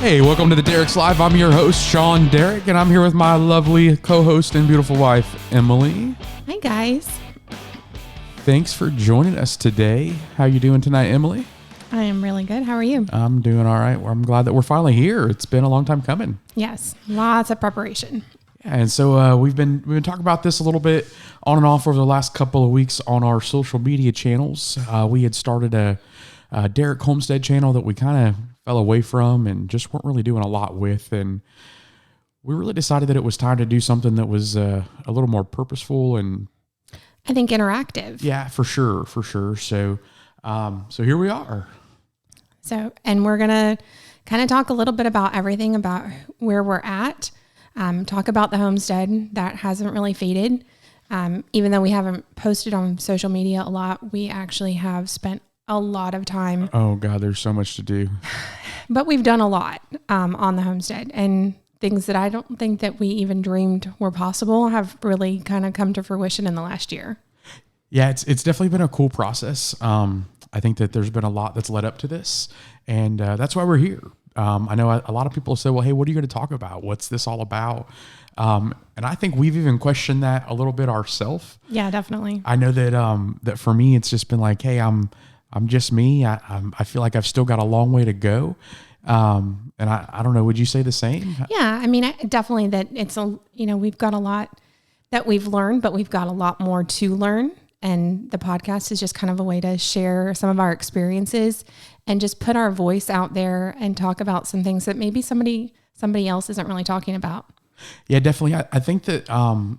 Hey, welcome to the Derricks Live. I'm your host, Sean Derrick, and I'm here with my lovely co-host and beautiful wife, Emily. Hi, guys. Thanks for joining us today. How you doing tonight, Emily? I am really good. How are you? I'm doing all right. I'm glad that we're finally here. It's been a long time coming. Yes, lots of preparation. Yeah, and so we've been talking about this a little bit on and off over the last couple of weeks on our social media channels. We had started a Derrick Homestead channel that we kind of fell away from and just weren't really doing a lot with, and we really decided that it was time to do something that was a little more purposeful and I think interactive. yeah, for sure. So here we are. So, and we're gonna kind of talk a little bit about everything about where we're at. Talk about the homestead that hasn't really faded. Even though we haven't posted on social media a lot, we actually have spent a lot of time. Oh God, there's so much to do. But we've done a lot on the homestead, and things that I don't think that we even dreamed were possible have really kind of come to fruition in the last year. Yeah, it's definitely been a cool process. I think that there's been a lot that's led up to this, and that's why we're here. I know a lot of people say, well, hey, what are you going to talk about? What's this all about? And I think we've even questioned that a little bit ourselves. Yeah, definitely. I know that that for me, it's just been like, hey, I'm just me. I feel like I've still got a long way to go. And I don't know, would you say the same? Yeah. I mean, definitely that it's we've got a lot that we've learned, but we've got a lot more to learn. And the podcast is just kind of a way to share some of our experiences and just put our voice out there and talk about some things that maybe somebody else isn't really talking about. Yeah, definitely. I think that,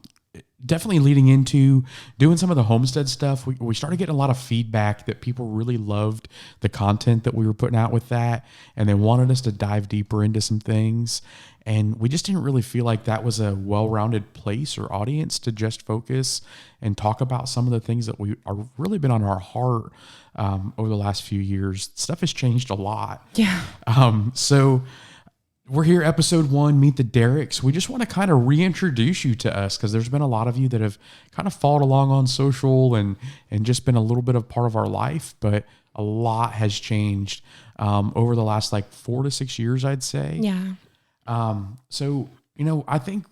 definitely leading into doing some of the homestead stuff, we started getting a lot of feedback that people really loved the content that we were putting out with that, and they wanted us to dive deeper into some things. And we just didn't really feel like that was a well-rounded place or audience to just focus and talk about some of the things that we are really been on our heart over the last few years. Stuff has changed a lot. Yeah. So we're here, episode 1, Meet the Derricks. We just want to kind of reintroduce you to us because there's been a lot of you that have kind of followed along on social and just been a little bit of part of our life, but a lot has changed over the last like 4 to 6 years, I'd say. Yeah. So, I think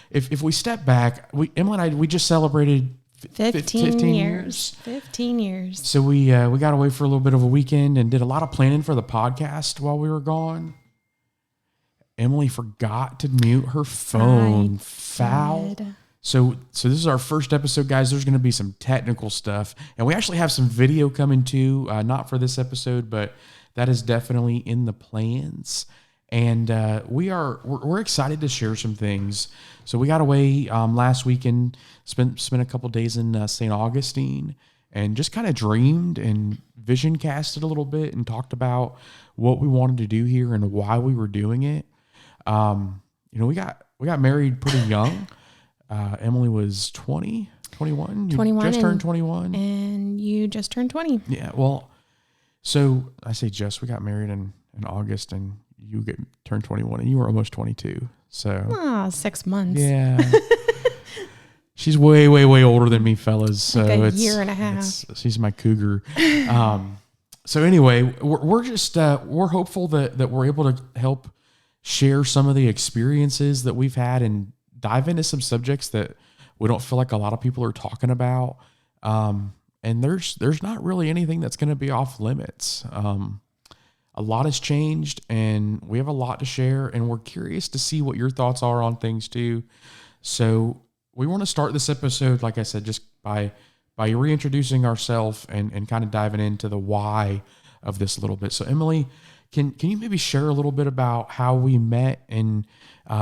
if we step back, Emily and I, we just celebrated 15 years. 15 years. So we got away for a little bit of a weekend and did a lot of planning for the podcast while we were gone. Emily forgot to mute her phone. Foul. So this is our first episode, guys. There's going to be some technical stuff, and we actually have some video coming too. Not for this episode, but that is definitely in the plans. And we're excited to share some things. So we got away last weekend, spent a couple days in St. Augustine, and just kind of dreamed and vision casted a little bit and talked about what we wanted to do here and why we were doing it. We got married pretty young. Emily was 20, 21. 21. Just turned 21. And you just turned 20. Yeah. Well, so I say we got married in August, and you turned 21 and you were almost 22. So 6 months. Yeah. She's way, way, way older than me, fellas. So like it's a year and a half. She's my cougar. So anyway, we're just, we're hopeful that we're able to help share some of the experiences that we've had and dive into some subjects that we don't feel like a lot of people are talking about. And there's not really anything that's going to be off limits. A lot has changed, and we have a lot to share, and we're curious to see what your thoughts are on things too. So we want to start this episode, like I said, just by reintroducing ourselves and kind of diving into the why of this a little bit. So Emily, can you maybe share a little bit about how we met and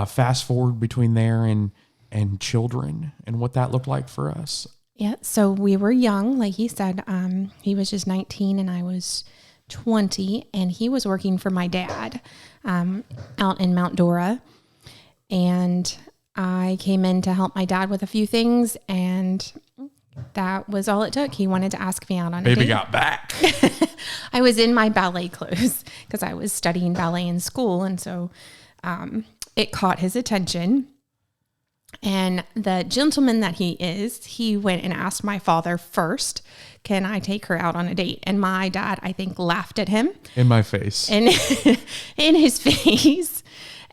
fast forward between there and children and what that looked like for us? Yeah. So we were young, like he said. He was just 19 and I was 20, and he was working for my dad out in Mount Dora. And I came in to help my dad with a few things, and that was all it took. He wanted to ask me out on a date. Baby got back. I was in my ballet clothes because I was studying ballet in school, and so it caught his attention. And the gentleman that he went and asked my father first, can I take her out on a date? And my dad, I think, laughed at him. In my face. And in his face.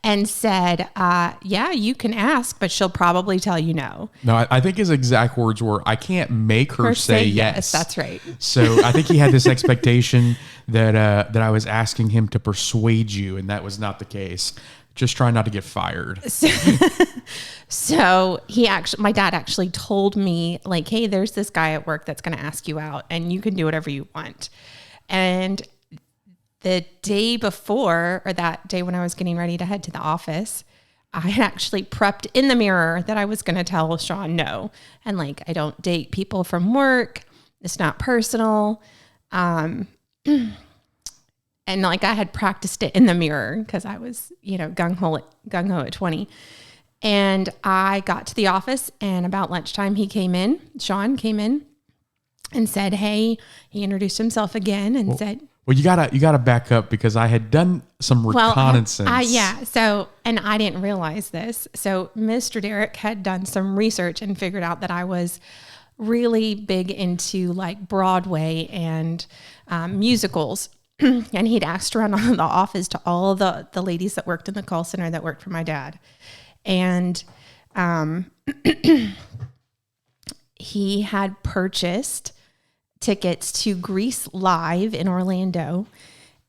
And said, yeah, you can ask, but she'll probably tell you no. No, I think his exact words were, I can't make her say yes. That's right. So I think he had this expectation that I was asking him to persuade you, and that was not the case. Just trying not to get fired. So my dad actually told me, like, hey, there's this guy at work that's going to ask you out, and you can do whatever you want. And the day before, or that day when I was getting ready to head to the office, I had actually prepped in the mirror that I was going to tell Sean no. And like, I don't date people from work. It's not personal. And like, I had practiced it in the mirror because I was, gung-ho at 20. And I got to the office, and about lunchtime, Sean came in and said, hey, he introduced himself again and said, well, you gotta back up, because I had done some reconnaissance. So, and I didn't realize this. So Mr. Derrick had done some research and figured out that I was really big into like Broadway and musicals. And he'd asked around the office to all the ladies that worked in the call center that worked for my dad. And he had purchased tickets to Grease Live in Orlando,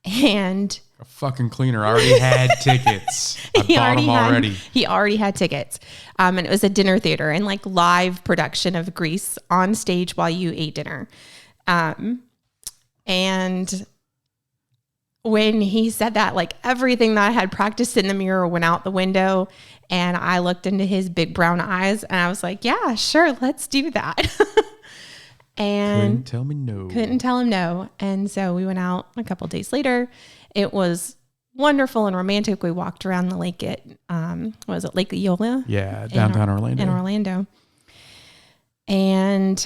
and a fucking cleaner. I already had tickets. I bought them already. He already had tickets. And it was a dinner theater and like live production of Grease on stage while you ate dinner. And when he said that, like everything that I had practiced in the mirror went out the window, and I looked into his big brown eyes and I was like, yeah, sure. Let's do that. And couldn't tell him no. And so we went out a couple of days later. It was wonderful and romantic. We walked around the lake at, Lake Eola? Yeah, downtown Orlando. In Orlando. And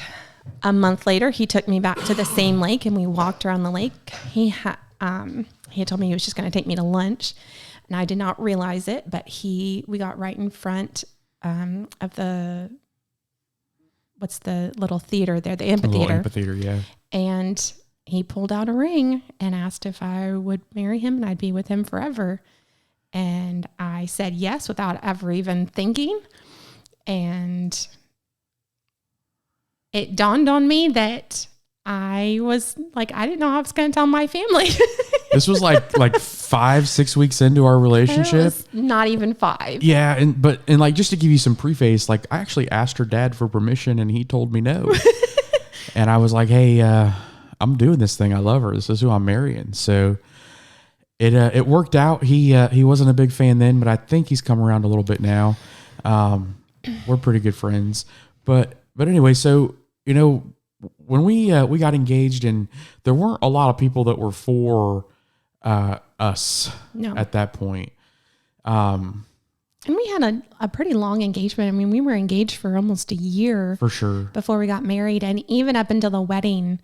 a month later, he took me back to the same lake, and we walked around the lake. He had told me he was just going to take me to lunch, and I did not realize it, but we got right in front of what's the little theater there? The amphitheater. Little amphitheater, yeah. And he pulled out a ring and asked if I would marry him and I'd be with him forever. And I said yes without ever even thinking. And it dawned on me that I didn't know I was going to tell my family. This was like 5-6 weeks into our relationship. It was not even 5. Yeah, and like, just to give you some preface, like I actually asked her dad for permission, and he told me no. And I was like, hey, I'm doing this thing. I love her. This is who I'm marrying. So it worked out. He wasn't a big fan then, but I think he's come around a little bit now. We're pretty good friends. But anyway, so when we got engaged, and there weren't a lot of people that were for us at that point. And we had a pretty long engagement. I mean, we were engaged for almost a year. For sure. Before we got married. And even up until the wedding,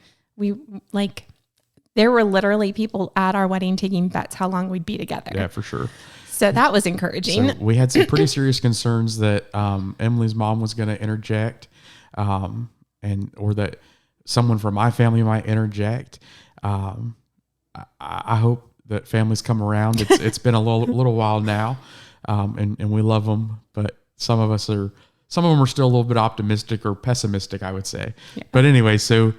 there were literally people at our wedding taking bets how long we'd be together. Yeah, for sure. So that was encouraging. So we had some pretty serious concerns that Emily's mom was going to interject, or that someone from my family might interject. I hope that families come around. It's been a little while now, and we love them, but some of them are still a little bit optimistic or pessimistic, I would say. Yeah. But anyway, so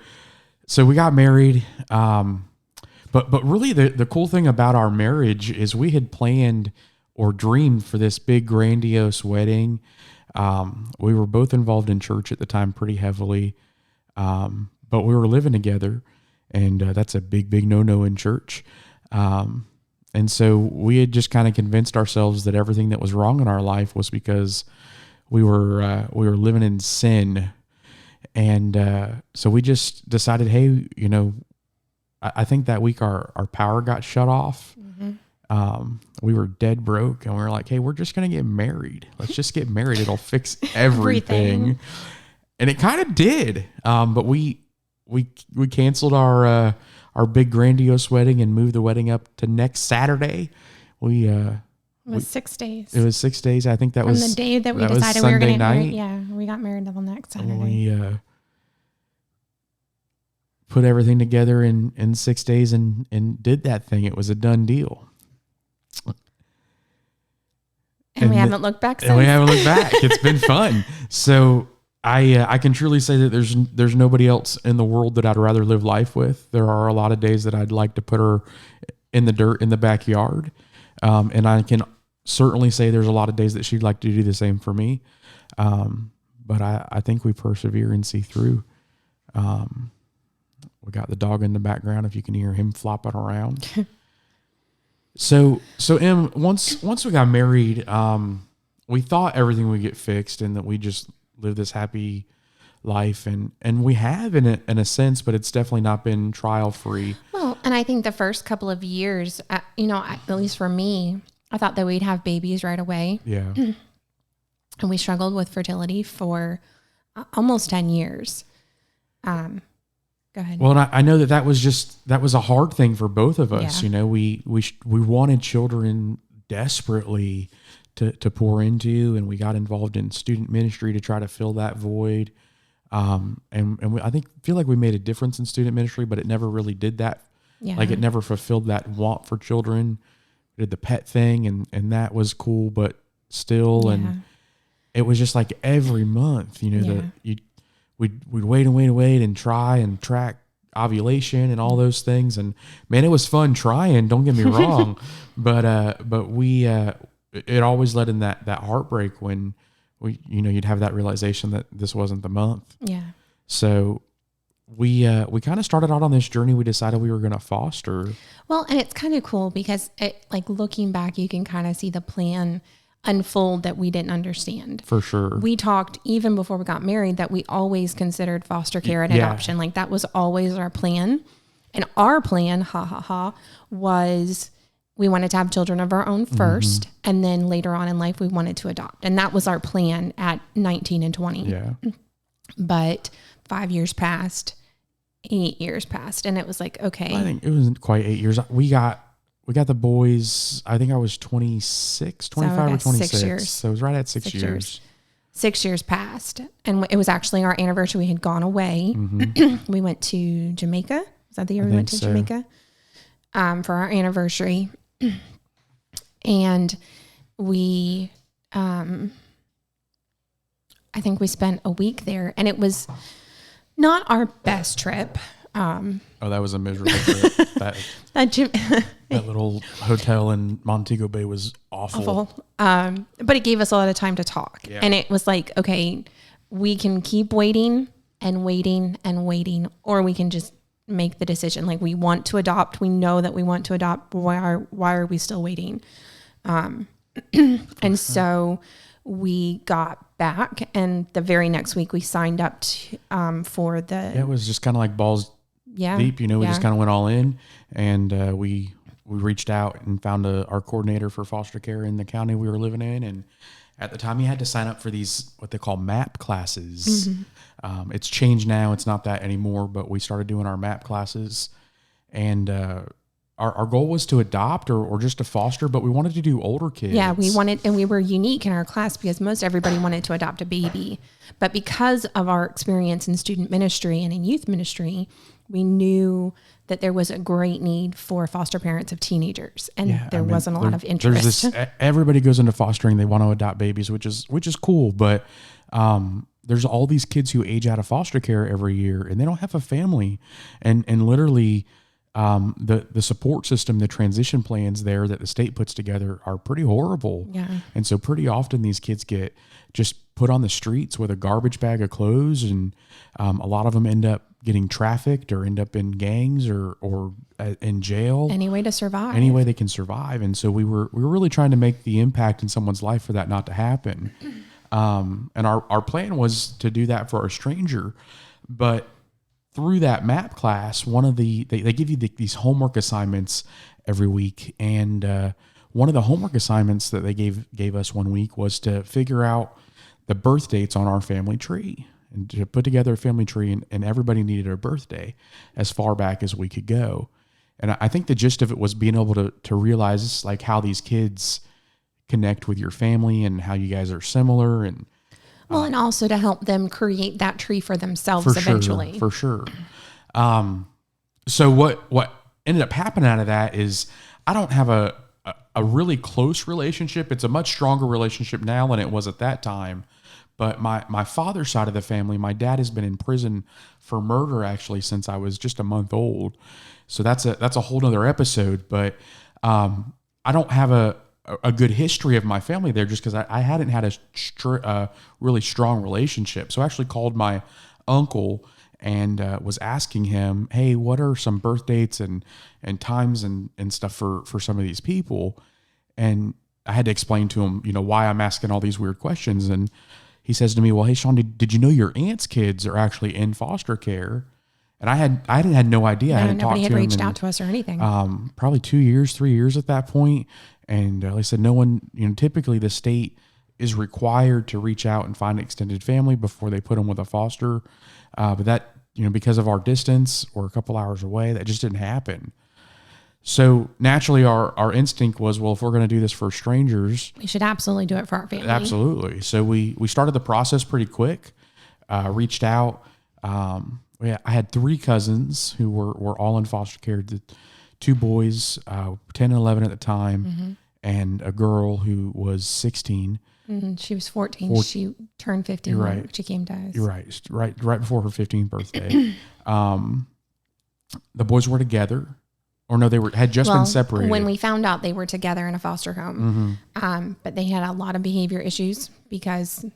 we got married. But really the cool thing about our marriage is we had planned or dreamed for this big grandiose wedding. We were both involved in church at the time pretty heavily. But we were living together, and that's a big no-no in church. And so we had just kind of convinced ourselves that everything that was wrong in our life was because we were living in sin. And so we just decided, hey, I think that week our power got shut off. Mm-hmm. We were dead broke, and we were like, hey, we're just going to get married. Let's just get married. It'll fix everything. And it kind of did. But we canceled our big grandiose wedding and moved the wedding up to next Saturday. We It was 6 days. It was 6 days. I think that From was the day that we was decided we were Sunday going to get married. night. Yeah, we got married the next Saturday. We put everything together in 6 days and did that thing. It was a done deal. And we haven't looked back since. And we haven't looked back. It's been fun. So I can truly say that there's nobody else in the world that I'd rather live life with. There are a lot of days that I'd like to put her in the dirt in the backyard. And I can certainly say there's a lot of days that she'd like to do the same for me. But I think we persevere and see through. We got the dog in the background if you can hear him flopping around. So Em, once we got married, we thought everything would get fixed and that we just live this happy life, and we have in a sense, but it's definitely not been trial free. Well, and I think the first couple of years, at least for me, I thought that we'd have babies right away. Yeah. And we struggled with fertility for almost 10 years. Go ahead. Well, and I know that was a hard thing for both of us. Yeah. We wanted children desperately to pour into, and we got involved in student ministry to try to fill that void. I feel like we made a difference in student ministry, but it never really did that. Yeah. Like it never fulfilled that want for children. We did the pet thing, and that was cool, but still, and it was just like every month, we'd wait and try and track ovulation and all those things. And man, it was fun trying, don't get me wrong. but we, it always led in that heartbreak when you'd have that realization that this wasn't the month. Yeah. So we kind of started out on this journey. We decided we were going to foster. Well, and it's kind of cool because looking back, you can kind of see the plan unfold that we didn't understand. For sure. We talked even before we got married that we always considered foster care and adoption. Like that was always our plan. And our plan, was we wanted to have children of our own first. Mm-hmm. And then later on in life, we wanted to adopt. And that was our plan at 19 and 20. Yeah. But 5 years passed, 8 years passed. And it was like, okay. I think it wasn't quite 8 years. We got the boys, I think I was 26, 25 or 26. 6 years. So it was right at 6 years. 6 years passed. And it was actually our anniversary. We had gone away. Mm-hmm. We went to Jamaica. Was that the year we went to Jamaica? For our anniversary. And we, I think we spent a week there. And it was not our best trip. That was a miserable trip. That little hotel in Montego Bay was awful. But it gave us a lot of time to talk. Yeah. And it was like, okay, we can keep waiting and waiting and waiting, or we can just make the decision. Like we want to adopt. We know that we want to adopt. Why are we still waiting? And so we got back, and the very next week we signed up for the. Yeah, it was just kind of like balls deep. We just kind of went all in, and we reached out and found our coordinator for foster care in the county we were living in. And at the time, you had to sign up for these what they call MAP classes. Mm-hmm. It's changed now; it's not that anymore. But we started doing our MAP classes, and our goal was to adopt or just to foster, but we wanted to do older kids. Yeah, we wanted, and we were unique in our class because most everybody wanted to adopt a baby. But because of our experience in student ministry and in youth ministry, we knew that there was a great need for foster parents of teenagers, and there wasn't a lot of interest. Everybody goes into fostering; they want to adopt babies, which is cool. But there's all these kids who age out of foster care every year, and they don't have a family, and literally. The support system, the transition plans there that the state puts together are pretty horrible. Yeah. And so pretty often these kids get just put on the streets with a garbage bag of clothes, and a lot of them end up getting trafficked or end up in gangs or in jail. Any way to survive. Any way they can survive. And so we were really trying to make the impact in someone's life for that not to happen. And our plan was to do that for a stranger, but through that MAP class, they give you these homework assignments every week, and one of the homework assignments that they gave us one week was to figure out the birth dates on our family tree and to put together a family tree, and everybody needed a birthday as far back as we could go. And I think the gist of it was being able to realize like how these kids connect with your family and how you guys are similar. And well, and also to help them create that tree for themselves eventually. For sure. So what ended up happening out of that is I don't have a really close relationship. It's a much stronger relationship now than it was at that time. But my father's side of the family, my dad has been in prison for murder actually since I was just a month old. So that's a whole nother episode. But I don't have a good history of my family there just because I hadn't had a really strong relationship. So I actually called my uncle and was asking him, hey, what are some birth dates and times and stuff for some of these people? And I had to explain to him, why I'm asking all these weird questions. And he says to me, well, hey, Sean, did you know your aunt's kids are actually in foster care? And I had no idea. I hadn't talked to him. Nobody had reached out to us or anything. Probably 2 years, 3 years at that point. And like I said, no one, typically the state is required to reach out and find extended family before they put them with a foster. But that, because of our distance or a couple hours away, that just didn't happen. So naturally our instinct was, well, if we're going to do this for strangers, we should absolutely do it for our family. Absolutely. So we started the process pretty quick, reached out. I had 3 cousins who were all in foster care. The 2 boys, 10 and 11 at the time, and a girl who was 16. Mm-hmm. She was 14. She turned 15 when she came to us. You're right. Right before her 15th birthday. The boys were together. Or no, had just been separated. When we found out they were together in a foster home. But they had a lot of behavior issues because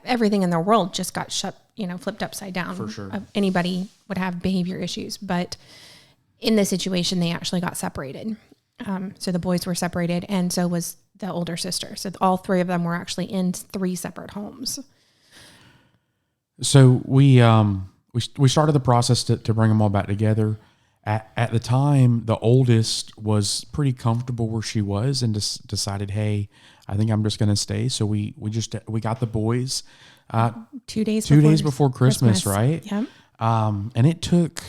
everything in their world just got flipped upside down. For sure. Anybody would have behavior issues. But in this situation, they actually got separated. So the boys were separated, and so was the older sister. So all 3 of them were actually in 3 separate homes. So we started the process to bring them all back together. At the time, the oldest was pretty comfortable where she was and just decided, hey, I think I'm just going to stay. So we got the boys 2 days before Christmas, right? Yep. And it took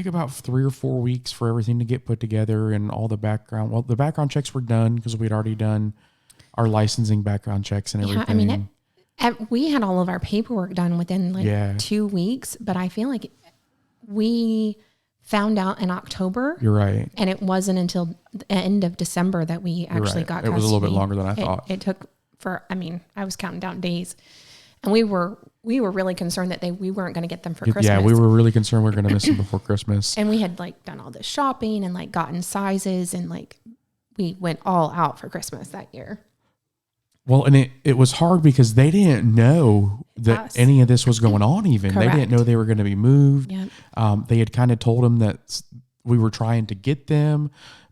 about 3 or 4 weeks for everything to get put together and all the background. Well, the background checks were done because we'd already done our licensing background checks and everything. Yeah, I mean, we had all of our paperwork done within 2 weeks, but I feel like we found out in October. You're right. And it wasn't until the end of December that we actually got custody. It was a little bit longer than I thought. It took I was counting down days. And we were really concerned that we weren't going to get them for Christmas. Yeah, we were really concerned we were going to miss them before Christmas. And we had done all this shopping and gotten sizes and we went all out for Christmas that year. Well, and it was hard because they didn't know that any of this was going on even. Correct. They didn't know they were going to be moved. Yep. They had kind of told them that we were trying to get them,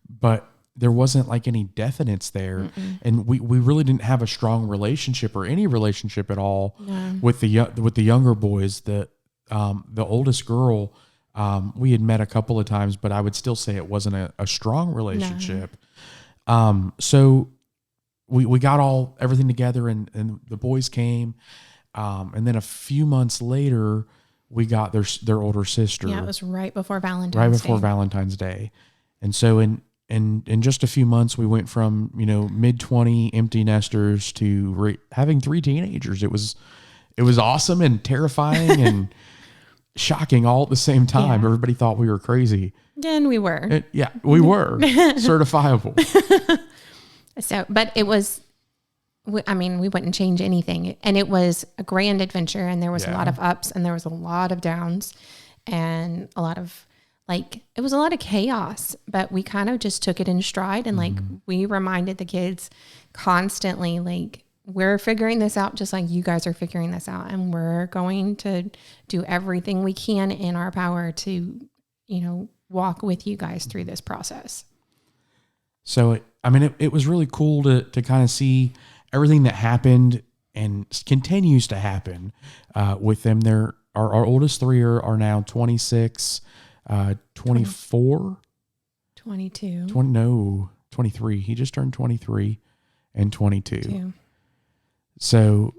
but there wasn't any definites there. Mm-mm. And we really didn't have a strong relationship or any relationship at all with the younger boys. The oldest girl, we had met a couple of times, but I would still say it wasn't a strong relationship. No. So we got everything together and the boys came. And then a few months later, we got their older sister. Yeah, it was right before Valentine's Day. And so in just a few months, we went from, mid-20 empty nesters to having 3 teenagers. It was awesome and terrifying and shocking all at the same time. Yeah. Everybody thought we were crazy. And we were. We were certifiable. So, but it was, we wouldn't change anything. And it was a grand adventure, and there was a lot of ups and there was a lot of downs and a lot of it was a lot of chaos, but we kind of just took it in stride. And we reminded the kids constantly, we're figuring this out just like you guys are figuring this out. And we're going to do everything we can in our power to, walk with you guys through this process. So, it was really cool to kind of see everything that happened and continues to happen with them. Our oldest 3 are now 26, 24, 22, 23. He just turned 23 and 22. So,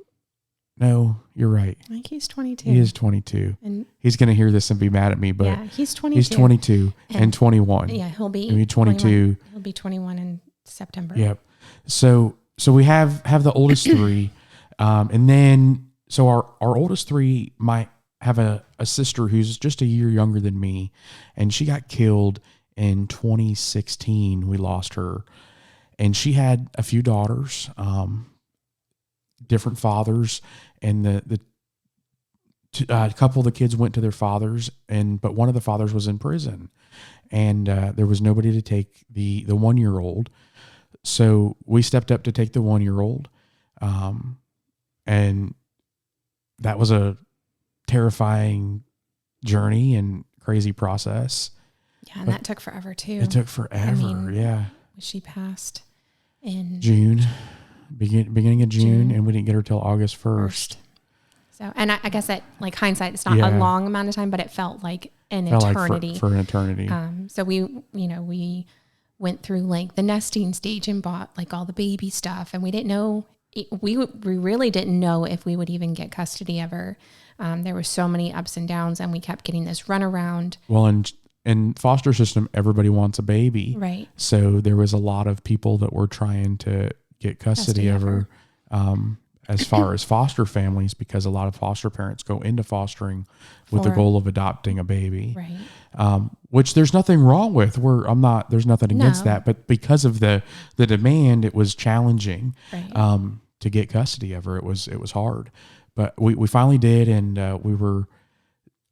no, you're right. I think he's 22. He is 22. And he's going to hear this and be mad at me, but he's 22. He's 22 and 21. Yeah, he'll be 22. 21. He'll be 21 in September. Yep. So we have the oldest three, and then so our oldest three might have a sister who's just a year younger than me, and she got killed in 2016. We lost her, and she had a few daughters, different fathers, and a couple of the kids went to their fathers, but one of the fathers was in prison, and there was nobody to take the 1-year-old. So we stepped up to take the 1-year-old, and that was a terrifying journey and crazy process. Yeah, and that took forever too. It took forever. Yeah. She passed in June, beginning of June, and we didn't get her till August 1st. So, and I guess that, like, hindsight, it's not a long amount of time, but it felt like an eternity. Like for an eternity. So we went through like the nesting stage and bought like all the baby stuff, and we didn't know, we really didn't know if we would even get custody ever. There were so many ups and downs, and we kept getting this runaround. Well, in foster system, everybody wants a baby. Right. So there was a lot of people that were trying to get custody of her. As far as foster families, because a lot of foster parents go into fostering with the goal of adopting a baby, right? Which there's nothing wrong with. There's nothing against that, but because of the demand, it was challenging, right. To get custody of her. It was hard, but we finally did, and we were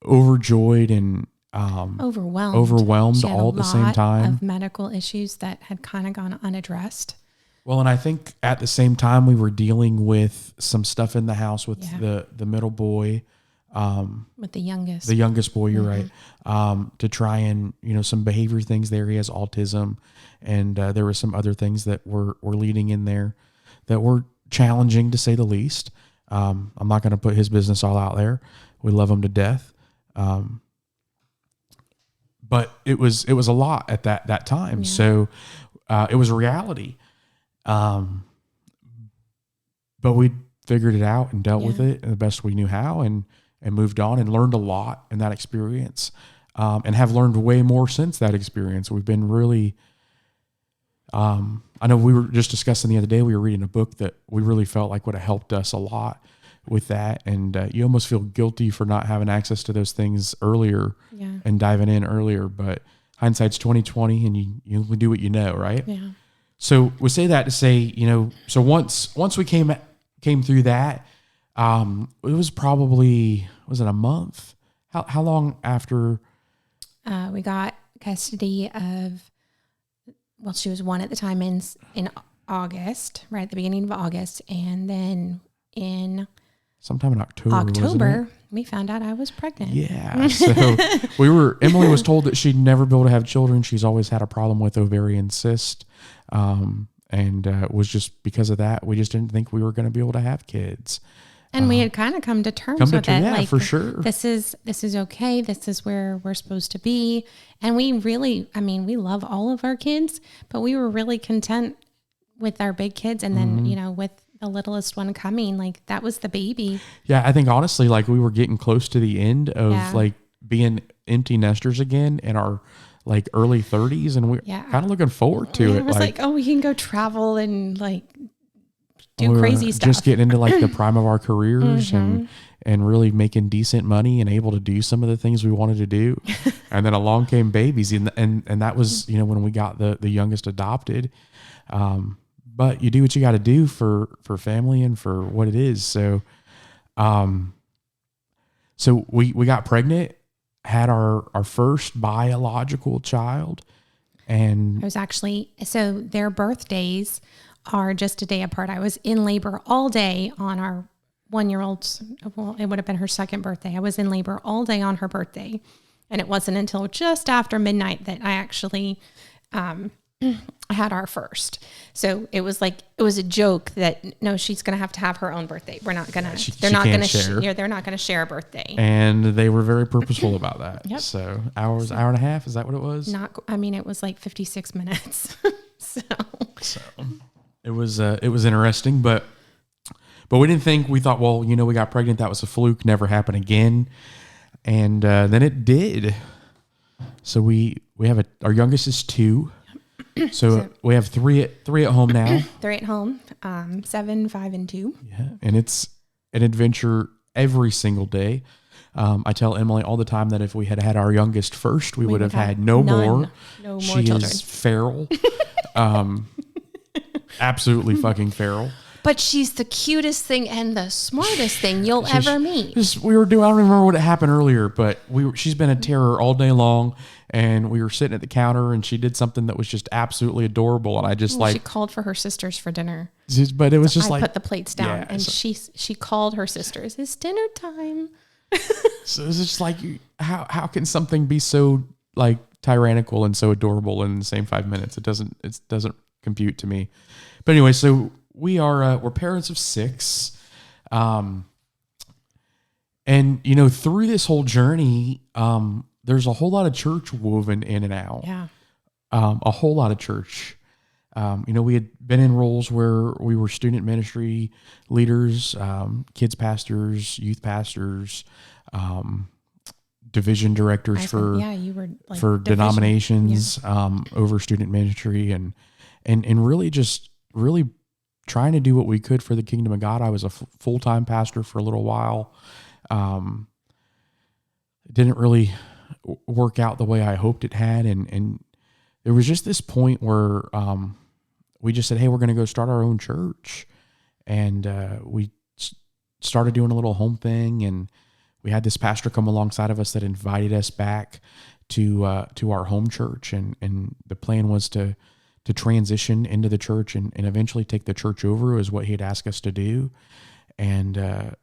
overjoyed and overwhelmed all at the same time. Of medical issues that had kind of gone unaddressed. Well, and I think at the same time we were dealing with some stuff in the house with the middle boy, with the youngest boy. You're right. To try and, some behavior things there. He has autism, and there were some other things that were leading in there that were challenging, to say the least. I'm not going to put his business all out there. We love him to death. But it was a lot at that time. Yeah. So it was a reality. But we figured it out and dealt with it the best we knew how, and moved on and learned a lot in that experience, and have learned way more since that experience. We've been really, I know we were just discussing the other day, we were reading a book that we really felt like would have helped us a lot with that. And, you almost feel guilty for not having access to those things earlier and diving in earlier, but hindsight's 20/20, and you only do what you know, right? Yeah. So we say that to say, so once we came through that, it was probably, was it a month? How long after? We got custody of, well, she was 1 at the time in August, right at the beginning of August. And then in sometime in October, we found out I was pregnant. Yeah. So Emily was told that she'd never be able to have children. She's always had a problem with ovarian cyst. And it was just because of that, we just didn't think we were going to be able to have kids. And we had kind of come to terms with it. Yeah, like, for sure. This is okay. This is where we're supposed to be. And we really, we love all of our kids, but we were really content with our big kids. And then, with the littlest one coming, like, that was the baby. Yeah. I think honestly, like, we were getting close to the end of like being empty nesters again in our like early 30s, and we're kind of looking forward to it. It was like, we can go travel and like do crazy stuff. Just getting into like the prime of our careers and really making decent money and able to do some of the things we wanted to do. And then along came babies, and that was, when we got the youngest adopted. But you do what you got to do for family and for what it is. So, we got pregnant, had our first biological child, and it was actually, so their birthdays are just a day apart. I was in labor all day on our 1-year-old's, well, it would have been her second birthday. I was in labor all day on her birthday, and it wasn't until just after midnight that I actually had our first. So it was a joke that no, she's going to have her own birthday. We're not going to, they're not going to share. They're not going to share a birthday. And they were very purposeful about that. Yep. So hour and a half. Is that what it was? It was like 56 minutes. So it was interesting, but we didn't think, we thought, well, we got pregnant. That was a fluke, never happen again. And then it did. So we have our youngest is 2. So we have three at home now. They're at home, 7, 5, and 2. Yeah, and it's an adventure every single day. I tell Emily all the time that if we had our youngest first, we would have had no more. No more she children. is feral. Absolutely fucking feral. But she's the cutest thing and the smartest thing you'll ever meet. We were doing, I don't remember what happened earlier, but she's been a terror all day long. And we were sitting at the counter and she did something that was just absolutely adorable. And I just she called for her sisters for dinner. But it was just I put the plates down and so, she called her sisters. It's dinner time. So it's just like, how can something be so like tyrannical and so adorable in the same 5 minutes? It doesn't compute to me. But anyway, so we're parents of 6. And through this whole journey, there's a whole lot of church woven in and out. Yeah. A whole lot of church. We had been in roles where we were student ministry leaders, kids pastors, youth pastors, division directors you were like for denominations, over student ministry and really trying to do what we could for the kingdom of God. I was a full-time pastor for a little while. It didn't really work out the way I hoped it had. And there was just this point where, we just said, hey, we're going to go start our own church. And, we started doing a little home thing, and we had this pastor come alongside of us that invited us back to our home church. And the plan was to transition into the church and eventually take the church over, is what he'd asked us to do. And,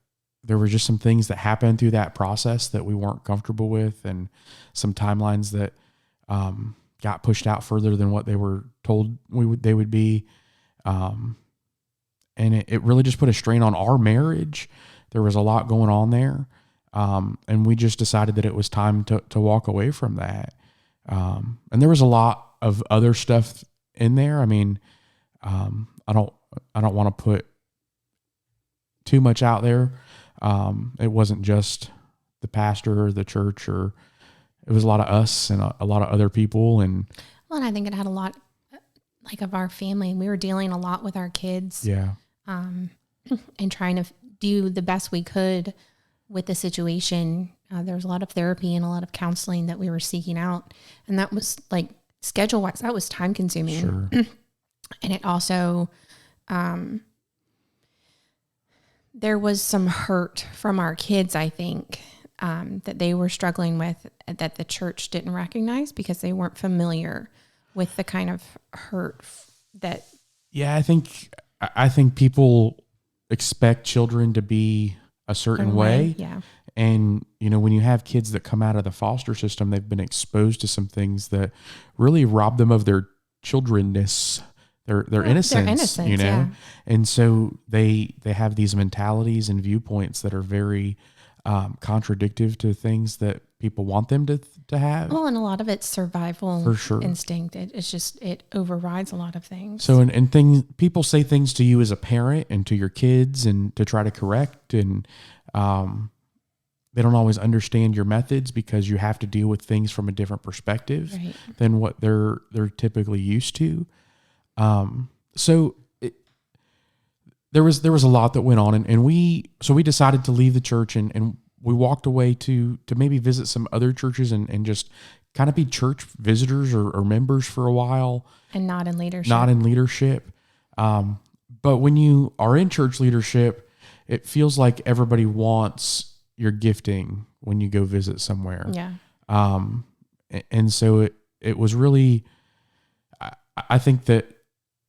there were just some things that happened through that process that we weren't comfortable with, and some timelines that, got pushed out further than what they were told they would be. And it really just put a strain on our marriage. There was a lot going on there. And we just decided that it was time to walk away from that. And there was a lot of other stuff in there. I mean, I don't want to put too much out there. It wasn't just the pastor or the church, or it was a lot of us and a lot of other people. And I think it had a lot like of our family. We were dealing a lot with our kids. Yeah. And trying to do the best we could with the situation. There was a lot of therapy and a lot of counseling that we were seeking out. And that was like schedule wise, that was time consuming. Sure. And it also, there was some hurt from our kids, I think, that they were struggling with, that the church didn't recognize because they weren't familiar with the kind of hurt that. Yeah, I think people expect children to be a certain way. Yeah. And, when you have kids that come out of the foster system, they've been exposed to some things that really rob them of their childrenness, their innocence, Yeah. And so they have these mentalities and viewpoints that are very contradictive to things that people want them to have. Well, and a lot of it's survival For sure. instinct. It overrides a lot of things. So, and things, people say things to you as a parent and to your kids and to try to correct, and they don't always understand your methods because you have to deal with things from a different perspective Right. than what they're typically used to. So there was a lot that went on, and we decided to leave the church and we walked away to maybe visit some other churches and just kind of be church visitors or members for a while. And not in leadership. But when you are in church leadership, it feels like everybody wants your gifting when you go visit somewhere. Yeah. And so it was really, I think that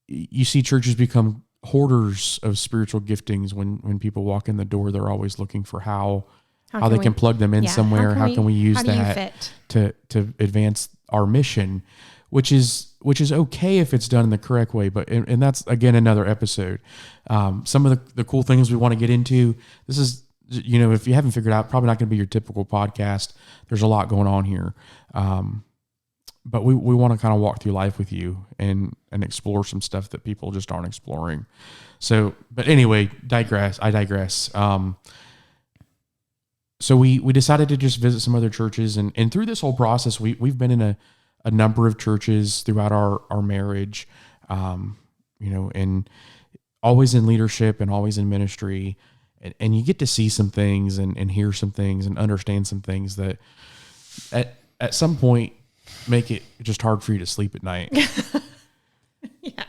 you see churches become hoarders of spiritual giftings when people walk in the door. They're always looking for how they can plug them in somewhere. How can we use that to advance our mission, which is okay if it's done in the correct way. But, and that's again, another episode. Some of the cool things we want to get into, this is, if you haven't figured out, probably not going to be your typical podcast. There's a lot going on here. But we want to kind of walk through life with you and explore some stuff that people just aren't exploring. So, but anyway, I digress. So we decided to just visit some other churches, and through this whole process, we've been in a a number of churches throughout our marriage, and always in leadership and always in ministry. And you get to see some things and hear some things and understand some things that at some point make it just hard for you to sleep at night. Yeah.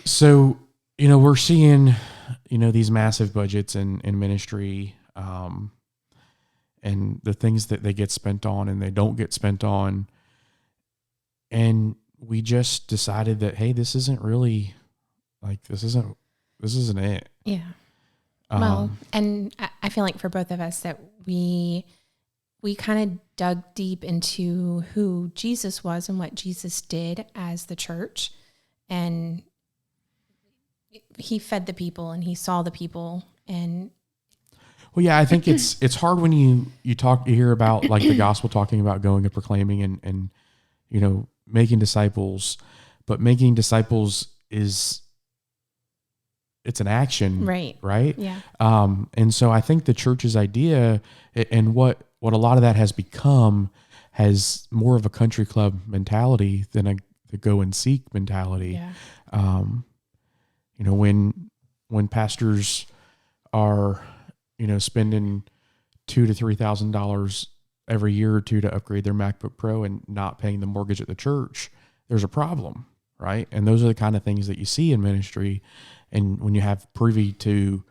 So, we're seeing, these massive budgets in ministry, and the things that they get spent on and they don't get spent on. And we just decided that, hey, this isn't really this isn't it. Yeah. Well, and I feel like for both of us that we kind of dug deep into who Jesus was and what Jesus did as the church. And he fed the people and he saw the people. And well, yeah, I think it's hard when you hear about like the gospel talking about going and proclaiming and making disciples, but making disciples it's an action, right? Yeah. And so I think the church's idea and what a lot of that has become has more of a country club mentality than a go and seek mentality. Yeah. When pastors are, spending $2,000 to $3,000 every year or two to upgrade their MacBook Pro and not paying the mortgage at the church, there's a problem, right? And those are the kind of things that you see in ministry. And when you have privy to...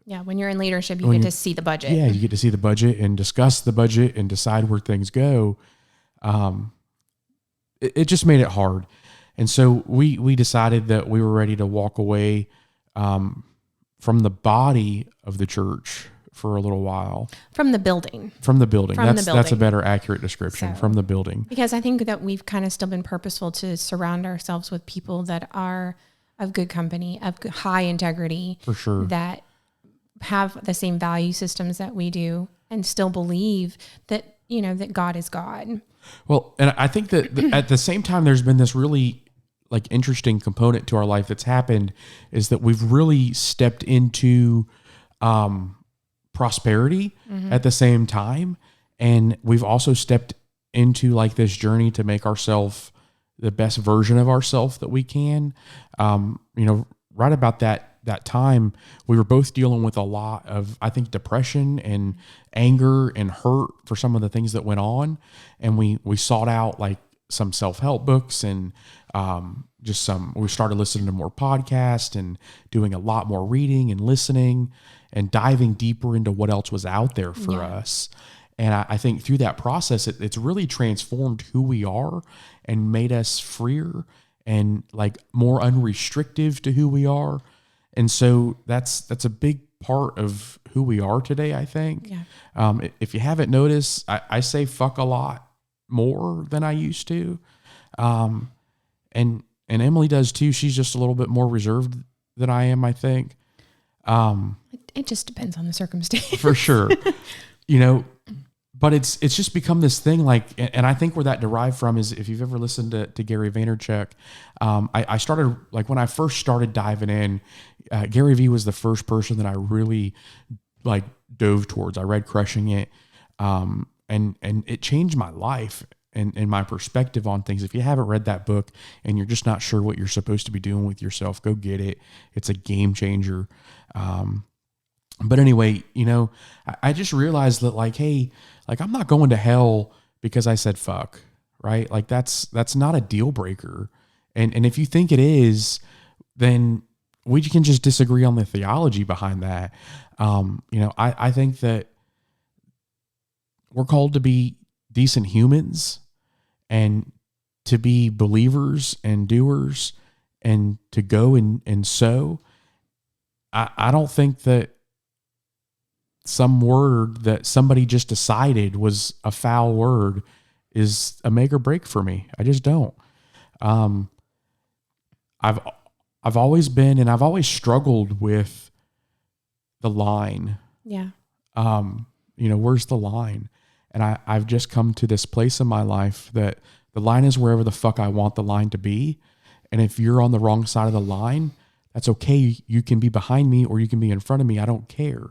Yeah, when you're in leadership, you get to see the budget. Yeah, you get to see the budget and discuss the budget and decide where things go. It just made it hard. And so we decided that we were ready to walk away from the body of the church for a little while. From the building. That's a better accurate description. From the building. Because I think that we've kind of still been purposeful to surround ourselves with people that are of good company, of high integrity. For sure. That have the same value systems that we do and still believe that, that God is God. Well, and I think that at the same time, there's been this really interesting component to our life that's happened is that we've really stepped into prosperity at the same time. And we've also stepped into this journey to make ourselves the best version of ourselves that we can. Right about that time, we were both dealing with a lot of, I think, depression and anger and hurt for some of the things that went on. And we sought out some self-help books and we started listening to more podcasts and doing a lot more reading and listening and diving deeper into what else was out there for us. And I think through that process, it's really transformed who we are and made us freer and more unrestrictive to who we are. And so that's a big part of who we are today, I think. Yeah. If you haven't noticed, I say fuck a lot more than I used to. And Emily does too. She's just a little bit more reserved than I am, I think. It just depends on the circumstance. For sure. But it's just become this thing and I think where that derived from is if you've ever listened to Gary Vaynerchuk, I started, when I first started diving in, Gary V was the first person that I really dove towards. I read Crushing It. And it changed my life and my perspective on things. If you haven't read that book and you're just not sure what you're supposed to be doing with yourself, go get it. It's a game changer. But anyway, I just realized that hey, I'm not going to hell because I said fuck, right? That's not a deal breaker. And if you think it is, then we can just disagree on the theology behind that. I think that we're called to be decent humans and to be believers and doers and to go and sow. I don't think that some word that somebody just decided was a foul word is a make or break for me. I just don't. I've always been, and I've always struggled with the line. Yeah. Where's the line? And I've just come to this place in my life that the line is wherever the fuck I want the line to be. And if you're on the wrong side of the line, that's okay. You can be behind me or you can be in front of me. I don't care.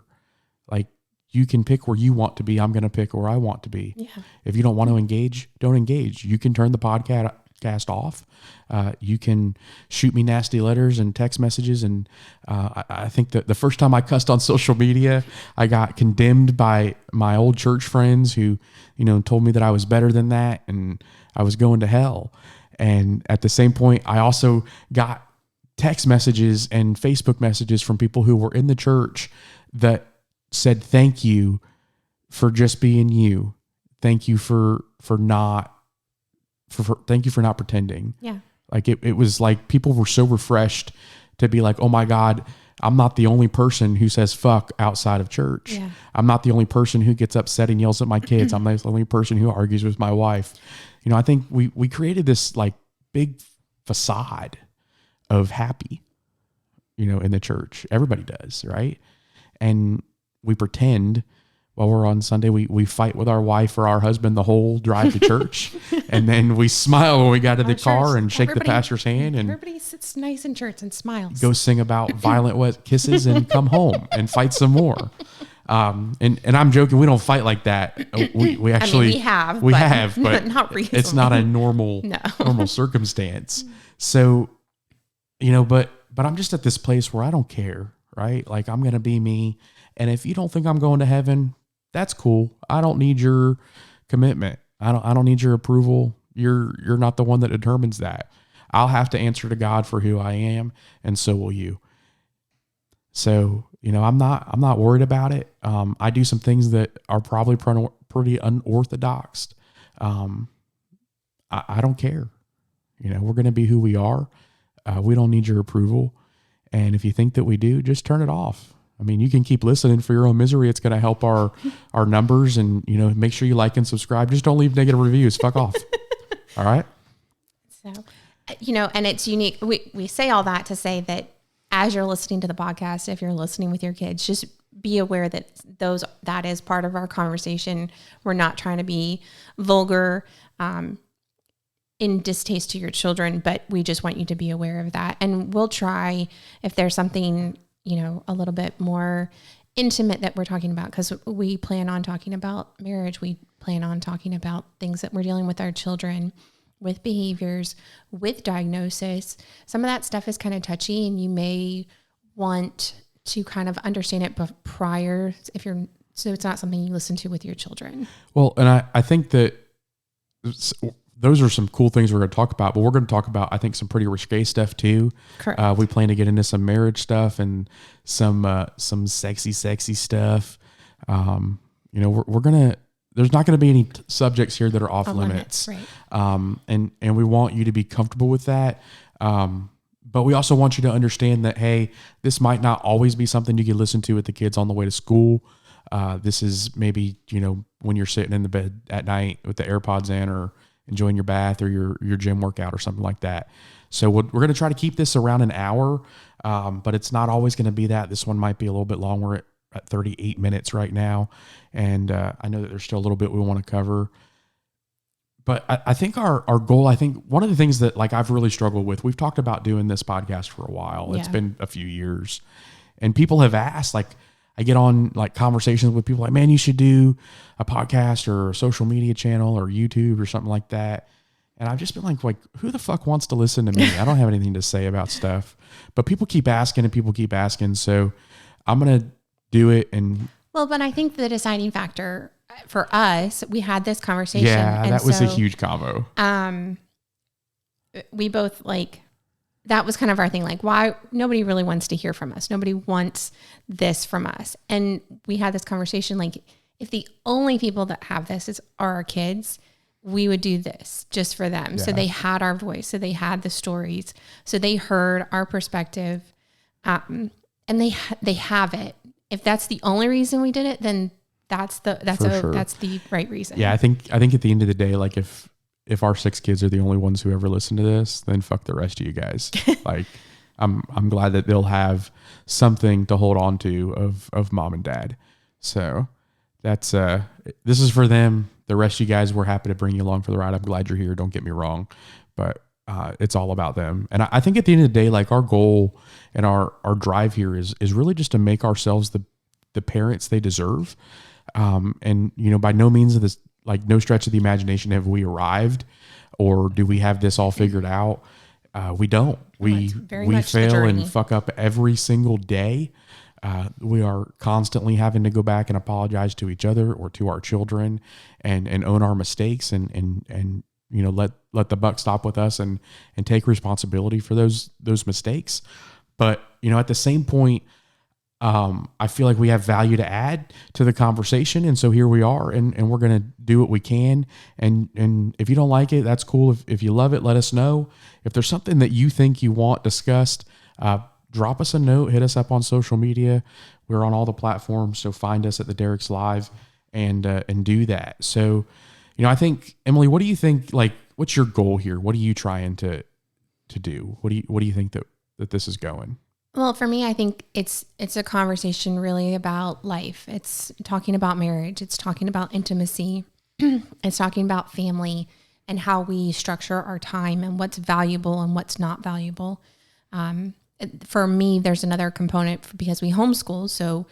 You can pick where you want to be. I'm going to pick where I want to be. Yeah. If you don't want to engage, don't engage. You can turn the podcast podcast off. You can shoot me nasty letters and text messages. And I think that the first time I cussed on social media, I got condemned by my old church friends who, told me that I was better than that and I was going to hell. And at the same point, I also got text messages and Facebook messages from people who were in the church that said, thank you for just being you. Thank you for not pretending. Yeah. Like it was like people were so refreshed to be like, oh my God, I'm not the only person who says fuck outside of church. Yeah. I'm not the only person who gets upset and yells at my kids. I'm not the only person who argues with my wife. I think we created this like big facade of happy, in the church. Everybody does, right? And we pretend while we're on Sunday, we fight with our wife or our husband the whole drive to church. And then we smile when we got to the car and shake the pastor's hand. And everybody sits nice in church and smiles. Go sing about violent wet kisses and come home and fight some more. And I'm joking. We don't fight like that. We actually, we have, but not recently. It's not a normal circumstance. So, but I'm just at this place where I don't care, right? Like I'm going to be me. And if you don't think I'm going to heaven, that's cool. I don't need your commitment. I don't need your approval. You're not the one that determines that. I'll have to answer to God for who I am, and so will you. So, I'm not worried about it. I do some things that are probably pretty unorthodox. I don't care. We're going to be who we are. We don't need your approval. And if you think that we do, just turn it off. I mean, you can keep listening for your own misery. It's going to help our numbers, and, make sure you like and subscribe. Just don't leave negative reviews. Fuck off. All right. So, and it's unique. We say all that to say that as you're listening to the podcast, if you're listening with your kids, just be aware that that is part of our conversation. We're not trying to be vulgar, in distaste to your children, but we just want you to be aware of that. And we'll try, if there's something, a little bit more intimate that we're talking about, because we plan on talking about marriage. We plan on talking about things that we're dealing with our children, with behaviors, with diagnosis. Some of that stuff is kind of touchy, and you may want to kind of understand it prior, so it's not something you listen to with your children. Well, and I think that those are some cool things we're going to talk about, but we're going to talk about, I think, some pretty risque stuff too. Correct. We plan to get into some marriage stuff and some sexy stuff. There's not going to be any subjects here that are off limits. Right. And we want you to be comfortable with that. But we also want you to understand that, hey, this might not always be something you can listen to with the kids on the way to school. This is maybe, when you're sitting in the bed at night with the AirPods in, or enjoying your bath or your gym workout or something like that. So we're going to try to keep this around an hour, but it's not always going to be that. This one might be a little bit long. We're at 38 minutes right now. And I know that there's still a little bit we want to cover. But I think our goal, I think one of the things that like I've really struggled with, we've talked about doing this podcast for a while. Yeah. It's been a few years. And people have asked, like, I get on like conversations with people like, man, you should do a podcast or a social media channel or YouTube or something like that. And I've just been like, who the fuck wants to listen to me? I don't have anything to say about stuff, but people keep asking. So I'm going to do it. But I think the deciding factor for us, we had this conversation. Yeah, and that was a huge combo. We both that was kind of our thing. Like, why nobody really wants to hear from us. Nobody wants this from us. And we had this conversation. Like, if the only people that have this are our kids, we would do this just for them. Yeah. So they had our voice. So they had the stories. So they heard our perspective. And they have it. If that's the only reason we did it, then that's the right reason. Yeah. I think at the end of the day, like if our 6 kids are the only ones who ever listen to this, then fuck the rest of you guys. Like, I'm glad that they'll have something to hold on to of mom and dad. So that's, this is for them. The rest of you guys, we're happy to bring you along for the ride. I'm glad you're here. Don't get me wrong, but, it's all about them. And I think at the end of the day, like our goal and our drive here is really just to make ourselves the parents they deserve. And by no means of this, like no stretch of the imagination have we arrived or do we have this all figured out? We don't. We fail and fuck up every single day. We are constantly having to go back and apologize to each other or to our children and own our mistakes and let the buck stop with us and take responsibility for those mistakes. But, at the same point, I feel like we have value to add to the conversation. And so here we are, and we're going to do what we can. And if you don't like it, that's cool. If you love it, let us know. If there's something that you think you want discussed, drop us a note, hit us up on social media. We're on all the platforms. So find us at the Derricks Live and do that. So, I think, Emily, what do you think, what's your goal here? What are you trying to do? What do you think that this is going? Well, for me, I think it's a conversation really about life. It's talking about marriage. It's talking about intimacy. It's talking about family and how we structure our time and what's valuable and what's not valuable. For me, there's another component because we homeschool. So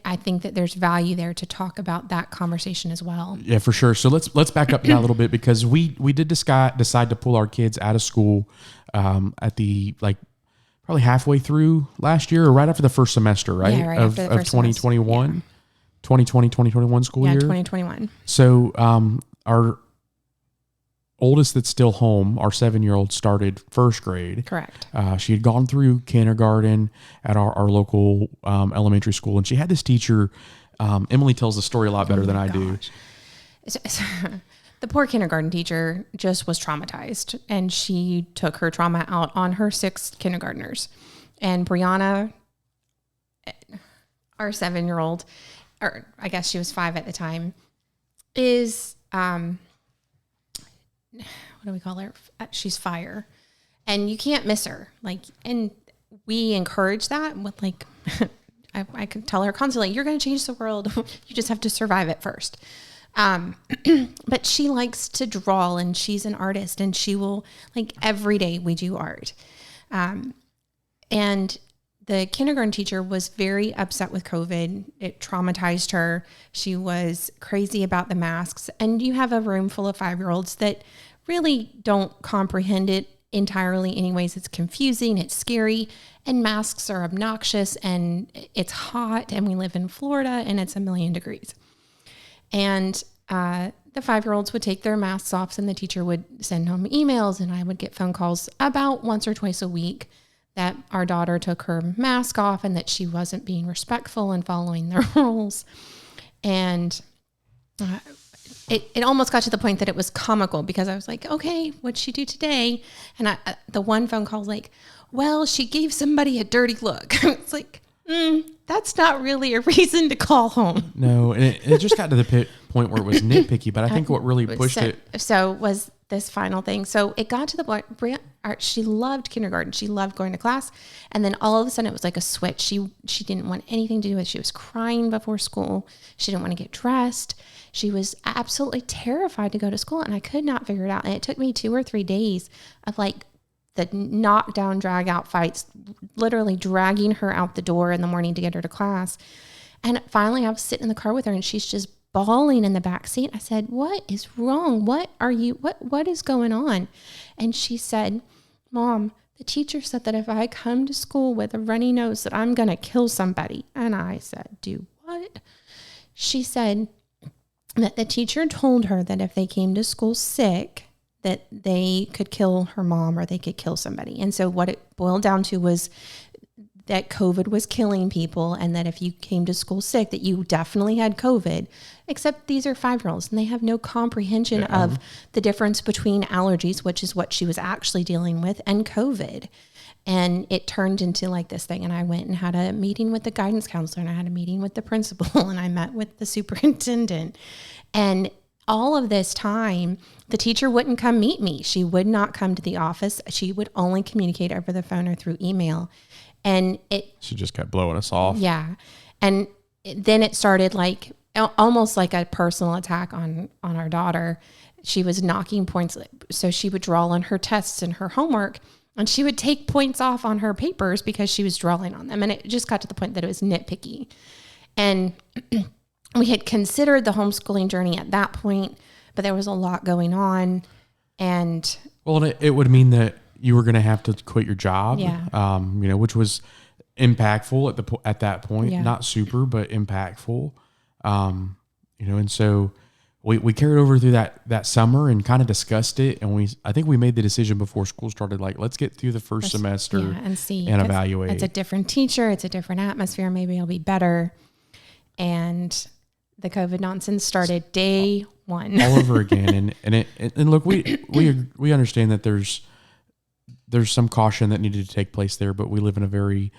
I think that there's value there to talk about that conversation as well. Yeah, for sure. So let's back up now a little bit, because we did decide to pull our kids out of school at the probably halfway through last year or right after the first semester, right? Yeah, right of after the first 2021, semester. 2020, 2021 school year. 2021. So our oldest that's still home, our 7-year-old, started first grade. Correct. She had gone through kindergarten at our local elementary school, and she had this teacher. Emily tells the story a lot better than I do. The poor kindergarten teacher just was traumatized, and she took her trauma out on her 6 kindergartners. And Brianna, our 7-year-old, or I guess she was 5 at the time, is, what do we call her? She's fire. And you can't miss her. And we encourage that with I could tell her constantly, you're going to change the world. You just have to survive it first. But she likes to draw, and she's an artist, and she will, every day we do art. And the kindergarten teacher was very upset with COVID. It traumatized her. She was crazy about the masks. And you have a room full of 5-year-olds that really don't comprehend it entirely anyways. It's confusing, it's scary, and masks are obnoxious, and it's hot, and we live in Florida, and it's 1,000,000 degrees. And the 5-year-olds would take their masks off, and the teacher would send home emails, and I would get phone calls about once or twice a week that our daughter took her mask off and that she wasn't being respectful and following the rules. And it almost got to the point that it was comical, because I was like, okay, what'd she do today? And the one phone call was like, well, she gave somebody a dirty look. It's like, that's not really a reason to call home. No, and it just got to the point where it was nitpicky, but I think what really pushed it. So was this final thing. So it got to the point, she loved kindergarten. She loved going to class. And then all of a sudden it was like a switch. She didn't want anything to do with it. She was crying before school. She didn't want to get dressed. She was absolutely terrified to go to school, and I could not figure it out. And it took me 2 or 3 days of the knockdown, drag out fights, literally dragging her out the door in the morning to get her to class. And finally I was sitting in the car with her, and she's just bawling in the back seat. I said, what is wrong? What is going on? And she said, Mom, the teacher said that if I come to school with a runny nose that I'm going to kill somebody. And I said, do what? She said that the teacher told her that if they came to school sick, that they could kill her mom or they could kill somebody. And so what it boiled down to was that COVID was killing people, and that if you came to school sick, that you definitely had COVID, except these are 5-year-olds, and they have no comprehension of the difference between allergies, which is what she was actually dealing with, and COVID. And it turned into this thing. And I went and had a meeting with the guidance counselor, and I had a meeting with the principal, and I met with the superintendent. And all of this time, the teacher wouldn't come meet me. She would not come to the office. She would only communicate over the phone or through email. And she just kept blowing us off. Yeah. And then it started almost like a personal attack on our daughter. She was knocking points. So she would draw on her tests and her homework, and she would take points off on her papers because she was drawing on them. And it just got to the point that it was nitpicky. And we had considered the homeschooling journey at that point, but there was a lot going on. And Well, and it would mean that you were going to have to quit your job, Yeah. which was impactful at that point. Yeah. Not super, but impactful. And so we carried over through that summer and kind of discussed it. And I think we made the decision before school started, like, let's get through the first semester and see and evaluate. It's a different teacher. It's a different atmosphere. Maybe it'll be better. And the COVID nonsense started day one all over again. And look, we understand that there's some caution that needed to take place there, but we live in a very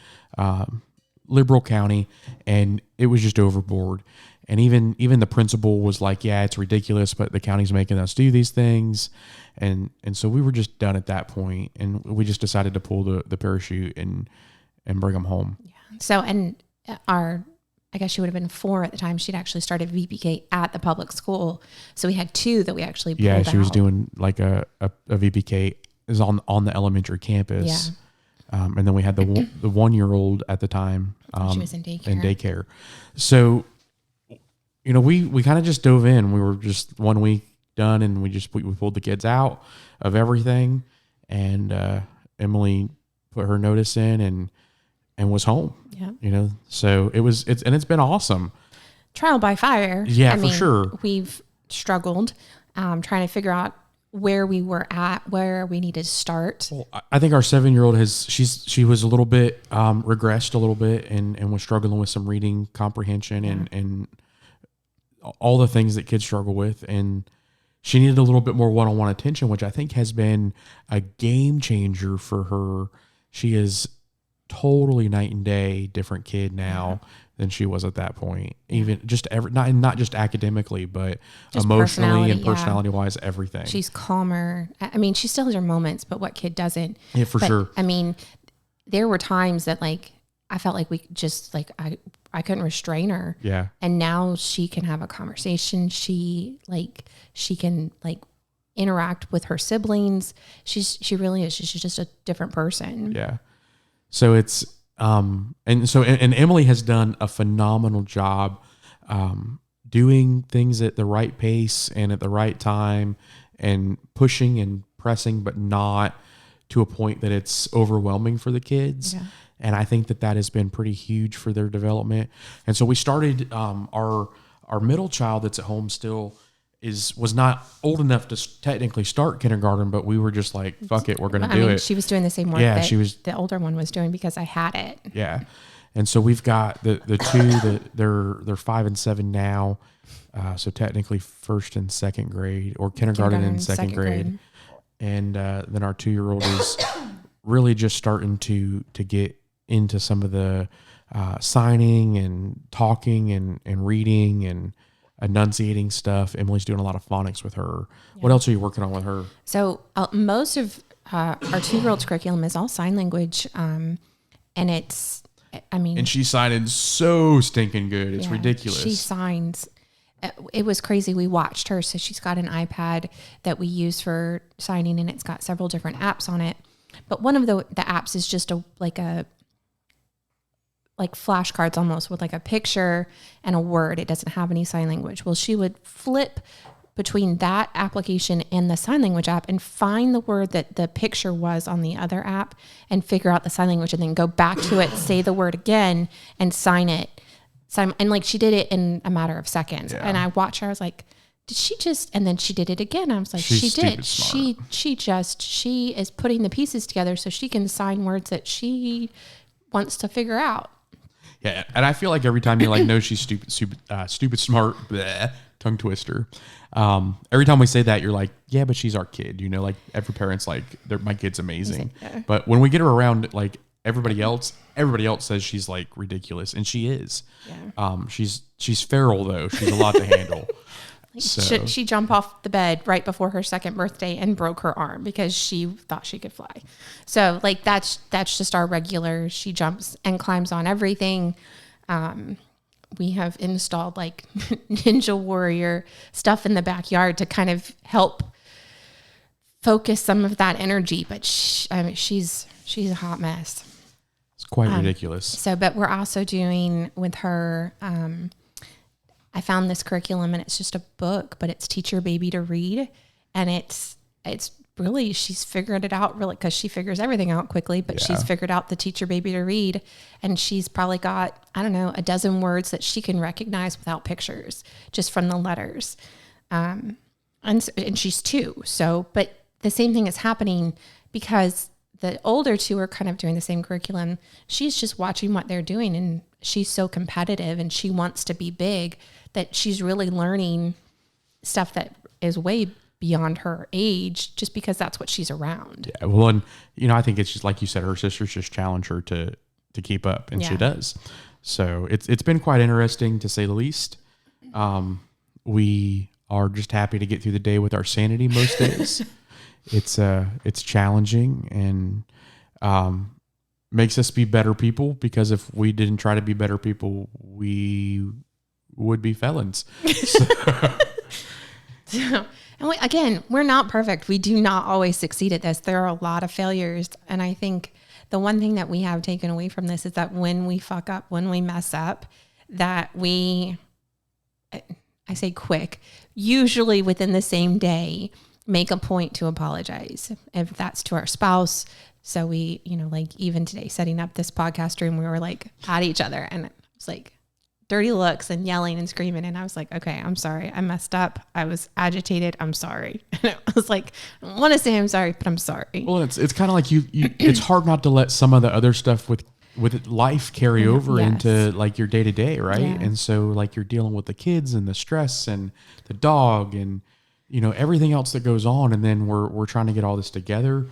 liberal county, and it was just overboard. And even the principal was like, yeah, it's ridiculous, but the county's making us do these things. And so we were just done at that point, and we just decided to pull the parachute and bring them home. Yeah. So, and I guess she would have been 4 at the time. She'd actually started VPK at the public school. So we had 2 that we actually pulled out. Yeah, she was doing like a VPK is on the elementary campus. Yeah. And then we had the 1-year-old at the time. She was in daycare. So, we kind of just dove in. We were just 1 week done, and we pulled the kids out of everything. And Emily put her notice in and was home. Yeah. So it's been awesome. Trial by fire. Yeah, for sure. We've struggled trying to figure out where we were at, where we needed to start. Well, I think our 7-year-old she was a little bit regressed a little bit and was struggling with some reading comprehension and all the things that kids struggle with, and she needed a little bit more one-on-one attention, which I think has been a game changer for her. She is totally night and day different kid now than she was at that point. Even just not just academically, but just emotionally and personality wise, everything. She's calmer. I mean, she still has her moments, but what kid doesn't? Yeah, for sure. I mean, there were times that like I felt like we just like I couldn't restrain her. Yeah. And now she can have a conversation. She can interact with her siblings. She really is. She's just a different person. Yeah. So it's and Emily has done a phenomenal job doing things at the right pace and at the right time and pushing and pressing, but not to a point that it's overwhelming for the kids. Yeah. And I think that has been pretty huge for their development. And so we started our middle child that's at home still was not old enough to technically start kindergarten, but we were just like, fuck it, we're going to do it. She was doing the same work that the older one was doing because I had it. Yeah. And so we've got the two they're 5 and 7 now. So technically first and second grade, or kindergarten and second grade. And then our 2-year-old is really just starting to get into some of the signing and talking and reading and enunciating stuff. Emily's doing a lot of phonics with her. Yeah. What else are you working on with her? So most of our 2-year-old's curriculum is all sign language. And and she's signing so stinking good. It's ridiculous. She signs. It was crazy. We watched her. So she's got an iPad that we use for signing, and it's got several different apps on it. But one of the apps is just like flashcards almost, with like a picture and a word. It doesn't have any sign language. Well, she would flip between that application and the sign language app and find the word that the picture was on the other app and figure out the sign language, and then go back to it, say the word again, and sign it. And like she did it in a matter of seconds. Yeah. And I watched her. I was like, did she just? And then she did it again. I was like, she did. She is putting the pieces together so she can sign words that she wants to figure out. Yeah, and I feel like every time you're like, no, she's stupid smart, bleh, tongue twister. Every time we say that, you're like, yeah, but she's our kid. Like every parent's like, my kid's amazing. Yeah. But when we get her around, like everybody else says she's like ridiculous, and she is. Yeah. She's feral though. She's a lot to handle. Should she jump off the bed right before her 2nd birthday and broke her arm because she thought she could fly? So like that's just our regular. She jumps and climbs on everything. We have installed like Ninja Warrior stuff in the backyard to kind of help focus some of that energy. But she's a hot mess. It's quite ridiculous. So, but we're also doing with her. I found this curriculum, and it's just a book, but it's Teach Your Baby to Read. And it's it's really, she's figured it out really, because she figures everything out quickly, but she's figured out the teach your baby to read. And she's probably got, I don't know, a dozen words that she can recognize without pictures, just from the letters. And she's 2. So, but the same thing is happening because the older 2 are kind of doing the same curriculum. She's just watching what they're doing, and she's so competitive and she wants to be big that she's really learning stuff that is way beyond her age, just because that's what she's around. Yeah. Well, and I think it's just like you said, her sisters just challenge her to keep up, and she does. So it's been quite interesting, to say the least. We are just happy to get through the day with our sanity most days. It's challenging, and makes us be better people, because if we didn't try to be better people, we would be felons. So. And we're not perfect. We do not always succeed at this. There are a lot of failures. And I think the one thing that we have taken away from this is that when we fuck up, when we mess up, that I say quick, usually within the same day, make a point to apologize. If that's to our spouse. So we, like even today, setting up this podcast room, we were like at each other, and it was like dirty looks and yelling and screaming. And I was like, okay, I'm sorry. I messed up. I was agitated. I'm sorry. And I was like, I don't want to say I'm sorry, but I'm sorry. Well, it's kind of like you it's hard not to let some of the other stuff with life carry over into like your day to day. Right. Yeah. And so like you're dealing with the kids and the stress and the dog and, everything else that goes on. And then we're trying to get all this together,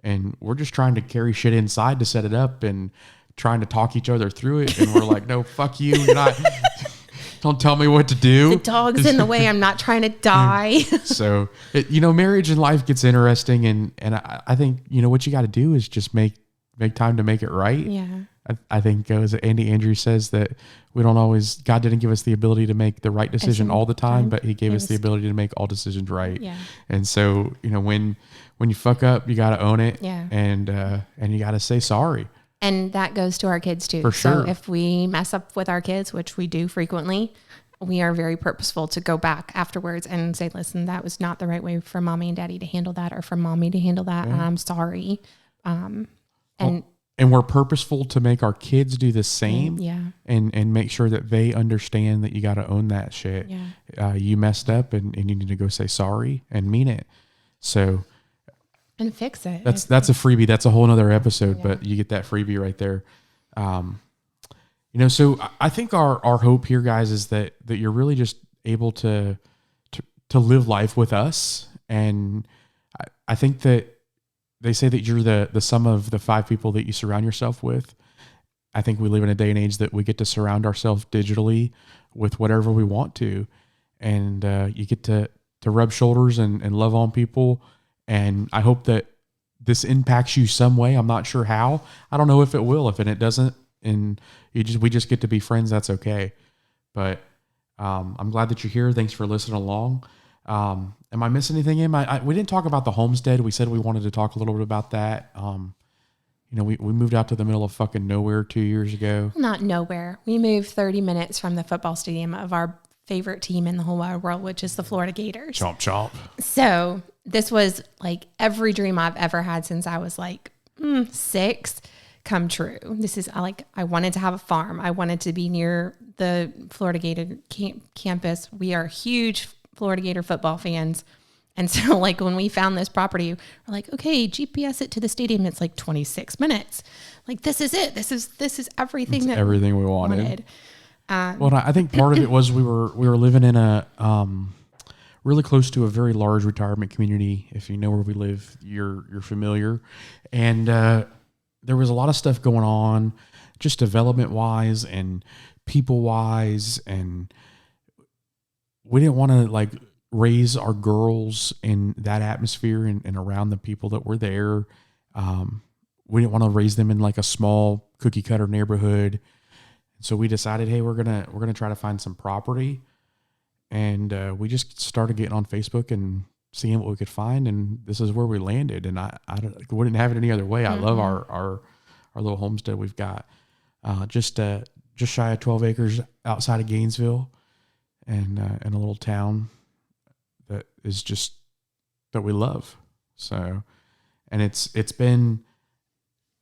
and we're just trying to carry shit inside to set it up, and trying to talk each other through it. And we're like, no, fuck you. You're not, don't tell me what to do. The dog's in the way. I'm not trying to die. So, marriage and life gets interesting. And I think, what you got to do is just make time to make it right. Yeah. I think as Andy Andrews says, that God didn't give us the ability to make the right decision all the time, but he gave us the ability to make all decisions right. Yeah. And so, when you fuck up, you got to own it. Yeah. And you got to say sorry. And that goes to our kids too. For sure. So if we mess up with our kids, which we do frequently, we are very purposeful to go back afterwards and say, listen, that was not the right way for mommy and daddy to handle that, or for mommy to handle that. Yeah. And I'm sorry. And we're purposeful to make our kids do the same. Yeah. And make sure that they understand that you got to own that shit. Yeah. You messed up, and you need to go say sorry and mean it. So. And fix it. That's a freebie. That's a whole nother episode, but you get that freebie right there. So I think our hope here, guys, is that you're really just able to live life with us. And I think that they say that you're the sum of the 5 people that you surround yourself with. I think we live in a day and age that we get to surround ourselves digitally with whatever we want to. And you get to rub shoulders and love on people. And I hope that this impacts you some way. I'm not sure how. I don't know if it will. If it doesn't, and we just get to be friends, that's okay. But I'm glad that you're here. Thanks for listening along. Am I missing anything in we didn't talk about the homestead. We said we wanted to talk a little bit about that. We moved out to the middle of fucking nowhere 2 years ago. Not nowhere. We moved 30 minutes from the football stadium of our favorite team in the whole wide world, which is the Florida Gators. Chomp, chomp. So this was like every dream I've ever had since I was like 6 come true. This is I wanted to have a farm. I wanted to be near the Florida Gator campus. We are huge Florida Gator football fans. And so like when we found this property, we're like, okay, GPS it to the stadium. It's like 26 minutes. Like, this is it. This is everything. It's everything we wanted. Well, I think part of it was we were living in a really close to a very large retirement community. If you know where we live, you're familiar. And there was a lot of stuff going on, just development wise and people wise, and we didn't want to raise our girls in that atmosphere and around the people that were there. We didn't want to raise them in a small cookie cutter neighborhood. So we decided, hey, we're gonna try to find some property, and we just started getting on Facebook and seeing what we could find, and this is where we landed. And I wouldn't have it any other way. I love our little homestead we've got, just shy of 12 acres outside of Gainesville, and in a little town that is just that we love. So, and it's been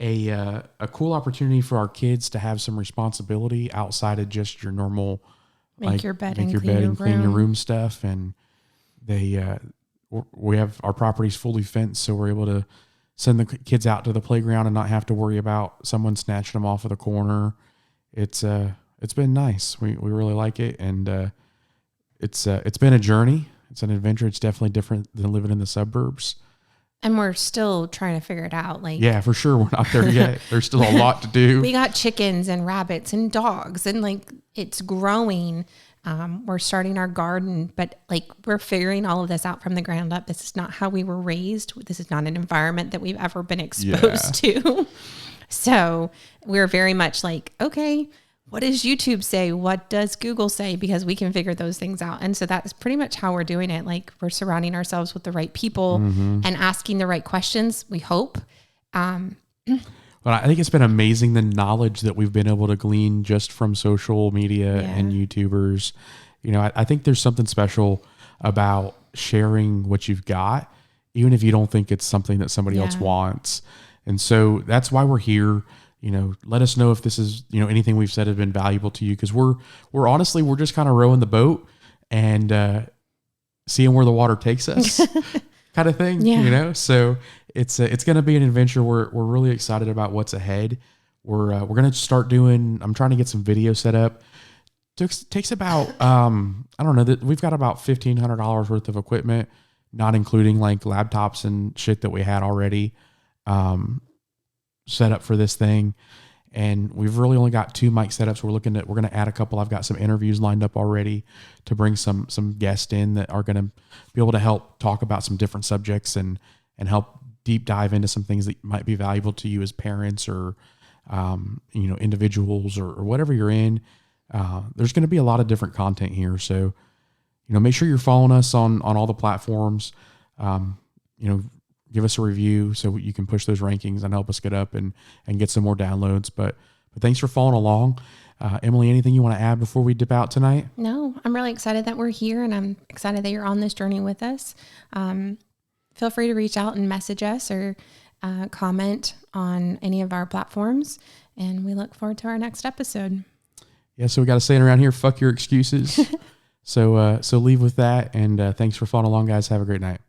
a cool opportunity for our kids to have some responsibility outside of just your normal Make your bed and clean your room stuff. And we have our property's fully fenced, so we're able to send the kids out to the playground and not have to worry about someone snatching them off of the corner. It's been nice. We really like it, and it's been a journey. It's an adventure. It's definitely different than living in the suburbs. And we're still trying to figure it out. Like, yeah, for sure. We're not there yet. There's still a lot to do. We got chickens and rabbits and dogs, and like it's growing. We're starting our garden, but like we're figuring all of this out from the ground up. This is not how we were raised. This is not an environment that we've ever been exposed to. So we're very much like, okay, what does YouTube say? What does Google say? Because we can figure those things out. And so that's pretty much how we're doing it. Like we're surrounding ourselves with the right people and asking the right questions, we hope. But I think it's been amazing the knowledge that we've been able to glean just from social media and YouTubers. You know, I think there's something special about sharing what you've got, even if you don't think it's something that somebody else wants. And so that's why we're here. You know, let us know if this is, you know, anything we've said has been valuable to you. Cause we're honestly, we're just kind of rowing the boat and, seeing where the water takes us kind of thing, you know? So it's going to be an adventure. We're really excited about what's ahead. We're going to start doing, I'm trying to get some video set up. Takes about, I don't know, that we've got about $1,500 worth of equipment, not including like laptops and shit that we had already, set up for this thing. And we've really only got 2 mic setups. We're going to add a couple. I've got some interviews lined up already to bring some guests in that are going to be able to help talk about some different subjects and help deep dive into some things that might be valuable to you as parents or, you know, individuals or whatever you're in. There's going to be a lot of different content here. So, you know, make sure you're following us on all the platforms. You know, give us a review so you can push those rankings and help us get up and get some more downloads. But thanks for following along. Emily, anything you want to add before we dip out tonight? No, I'm really excited that we're here, and I'm excited that you're on this journey with us. Feel free to reach out and message us or comment on any of our platforms. And we look forward to our next episode. Yeah, so we got a saying around here, fuck your excuses. So leave with that. And thanks for following along, guys. Have a great night.